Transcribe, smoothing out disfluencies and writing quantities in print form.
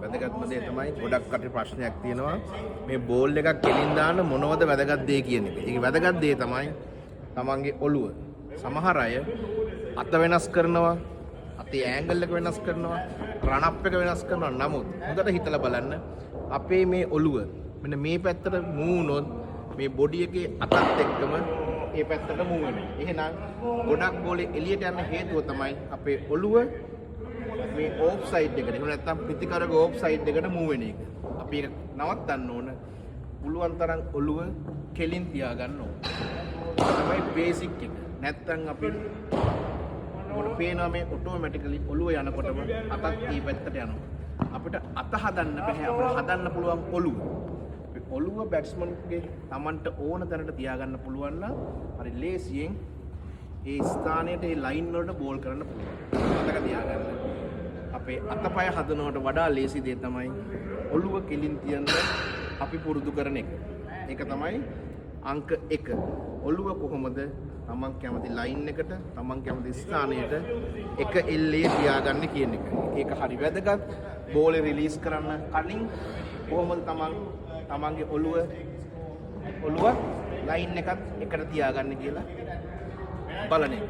වැදගත්ම දේ තමයි ගොඩක් කටේ ප්‍රශ්නයක් තියෙනවා මේ බෝල් එකක් කෙලින් දාන්න මොනවද වැදගත් දේ කියන එක. ඒක වැදගත් දේ තමයි තමන්ගේ ඔළුව. සමහර අය අත වෙනස් කරනවා, අතේ ඇන්ගල් එක වෙනස් කරනවා, රන් අප් එක වෙනස් කරනවා. නමුත් හොඳට හිතලා බලන්න අපේ මේ ඔළුව මෙන්න මේ පැත්තට මූව් වුණොත් මේ බොඩි එකේ අතත් එක්කම ඒ පැත්තට මූව් වෙනවා. එහෙනම් ගොඩක් බෝලේ එළියට යන්න හේතුව තමයි අපේ ඔළුව මේ ඕෆ් සයිඩ් එකට එහෙම නැත්නම් ප්‍රතිකාරක ඕෆ් සයිඩ් එකට මූව් වෙන එක. අපි ඒක නවත්තන්න ඕන. පුළුවන් තරම් ඔළුව කෙලින් තියාගන්න ඕන. තමයි බේසික් එක. නැත්නම් අපි මොන පේනවා මේ ඔටෝමැටිකලි ඔළුව යනකොටම අතත් මේ පැත්තට යනවා. අපිට අත හදන්න බෑ. අපිට හදන්න පුළුවන් ඔළුව. ඔළුව බැට්ස්මන්ගේ Tamanට ඕන තැනට තියාගන්න පුළුවන් නම් හරි ලේසියෙන් ඒ ස්ථානයට ඒ ලයින් වලට බෝල් කරන්න පුළුවන්. මතක තියාගන්න. අපේ අතපය හදනවට වඩා ලේසි දේ තමයි ඔළුව කෙලින් තියන්න අපි පුරුදු කරන එක. ඒක තමයි අංක 1. ඔළුව කොහොමද තමන් කැමති ලයින් එකට තමන් කැමති ස්ථානයට එක එල්ලේ තියාගන්න කියන එක. ඒක හරි වැදගත්. බෝලේ රිලීස් කරන්න කලින් කොහොමද තමන්ගේ ඔළුව ලයින් එකත් එකට තියාගන්න කියලා බලන එක.